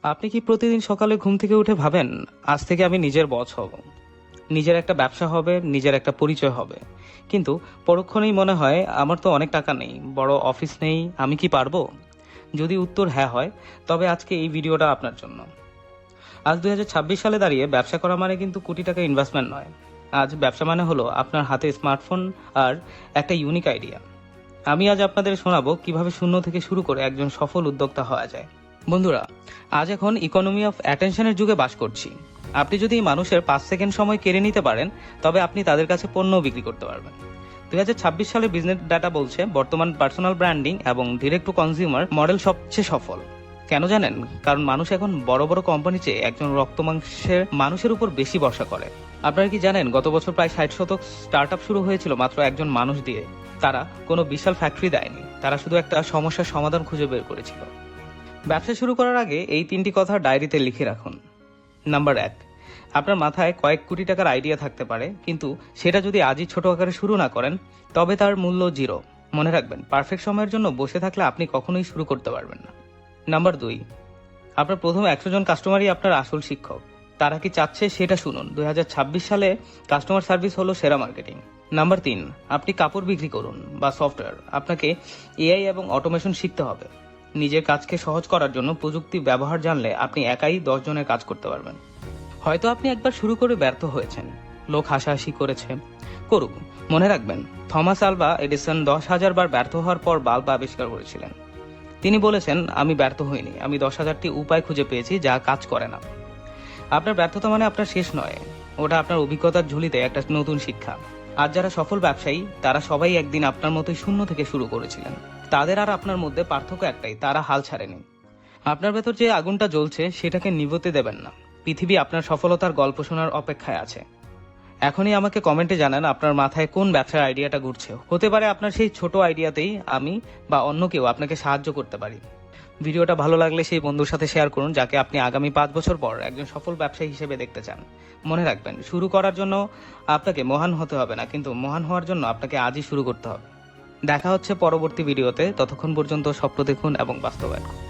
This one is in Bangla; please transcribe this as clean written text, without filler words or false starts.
আপনি কি প্রতিদিন সকালে ঘুম থেকে উঠে ভাবেন, আজ থেকে আমি নিজের বস হব, নিজের একটা ব্যবসা হবে, নিজের একটা পরিচয় হবে? কিন্তু পরক্ষণেই মনে হয় আমার তো অনেক টাকা নেই, বড় অফিস নেই, আমি কি পারবো? যদি উত্তর হ্যাঁ হয়, তবে আজকে এই ভিডিওটা আপনার জন্য। আজ 2026 সালে দাঁড়িয়ে ব্যবসা করা মানে কিন্তু কোটি টাকা ইনভেস্টমেন্ট নয়। আজ ব্যবসা মানে হলো আপনার হাতে স্মার্টফোন আর একটা ইউনিক আইডিয়া। আমি আজ আপনাদের শোনাবো কিভাবে শূন্য থেকে শুরু করে একজন সফল উদ্যোক্তা হওয়া যায়। বন্ধুরা, আজ এখন ইকোনমি অফ অ্যাটেনশনের যুগে বাস করছি। আপনি যদি মানুষের 5 সেকেন্ড সময় কেড়ে নিতে পারেন, তবে আপনি তাদের কাছে পণ্য বিক্রি করতে পারবেন। 2026 সালের বিজনেস ডাটা বলছে বর্তমান পার্সোনাল ব্র্যান্ডিং এবং ডিরেক্ট টু কনজিউমার মডেল সবচেয়ে সফল। কেন জানেন? কারণ মানুষ এখন বড় বড় কোম্পানি চেয়ে একজন রক্তমাংসের মানুষের উপর বেশি ভরসা করে। আপনারা কি জানেন গত বছর প্রায় 60 শতক স্টার্ট আপ শুরু হয়েছিল মাত্র একজন মানুষ দিয়ে? তারা কোনো বিশাল ফ্যাক্টরি দেয়নি, তারা শুধু একটা সমস্যার সমাধান খুঁজে বের করেছিল। ব্যবসা শুরু করার আগে এই 3টি কথা ডায়েরিতে লিখে রাখুন। নাম্বার 1, আপনার মাথায় কয়েক কোটি টাকার আইডিয়া থাকতে পারে, কিন্তু সেটা যদি আজই ছোট আকারে শুরু না করেন, তবে তার মূল্য জিরো। মনে রাখবেন, পারফেক্ট সময়ের জন্য বসে থাকলে আপনি কখনোই শুরু করতে পারবেন না। নাম্বার 2, আপনার প্রথম 100 জন কাস্টমারই আপনার আসল শিক্ষক। তারা কি চাচ্ছে সেটা শুনুন। 2026 সালে কাস্টমার সার্ভিস হলো সেরা মার্কেটিং। নাম্বার 3, আপনি কাপড় বিক্রি করুন বা সফটওয়্যার, আপনাকে এআই এবং অটোমেশন শিখতে হবে। নিজের কাজকে সহজ করার জন্য প্রযুক্তি ব্যবহার জানলে আপনি একাই 10 জনের কাজ করতে পারবেন। হয়তো আপনি একবার শুরু করে ব্যর্থ হয়েছেন, লোক হাসাহাসি করেছে, করুক। মনে রাখবেন, থমাস আলভা এডিসন 10,000 বার ব্যর্থ হওয়ার পর বাল্ব আবিষ্কার করেছিলেন। তিনি বলেছেন, আমি ব্যর্থ হইনি, আমি 10,000টি উপায় খুঁজে পেয়েছি যা কাজ করে না। আপনার ব্যর্থতা মানে আপনার শেষ নয়, ওটা আপনার অভিজ্ঞতার ঝুলিতে একটা নতুন শিক্ষা। আর যারা সফল ব্যবসায়ী, তারা সবাই একদিন আপনার মতোই শূন্য থেকে শুরু করেছিলেন। তাদের আর আপনার মধ্যে পার্থক্য একটাই, তারা হাল ছাড়েনি। আপনার ভেতর যে আগুনটা জ্বলছে সেটাকে নিভতে দেবেন না। পৃথিবী আপনার সফলতার গল্প শোনার অপেক্ষায় আছে। এখনই আমাকে কমেন্টে জানান আপনার মাথায় কোন ব্যবসার আইডিয়াটা ঘুরছে। হতে পারে আপনার সেই ছোট আইডিয়াতেই আমি বা অন্য কেউ আপনাকে সাহায্য করতে পারি। ভিডিওটা ভালো লাগলে সেই বন্ধুর সাথে শেয়ার করুন যাকে আপনি আগামী 5 বছর পর একজন সফল ব্যবসায়ী হিসেবে দেখতে চান। মনে রাখবেন, শুরু করার জন্য আপনাকে মহান হতে হবে না, কিন্তু মহান হওয়ার জন্য আপনাকে আজই শুরু করতে হবে। দেখা হচ্ছে পরবর্তী ভিডিওতে। ততক্ষণ পর্যন্ত স্বপ্ন দেখুন এবং বাস্তবায়ন করুন।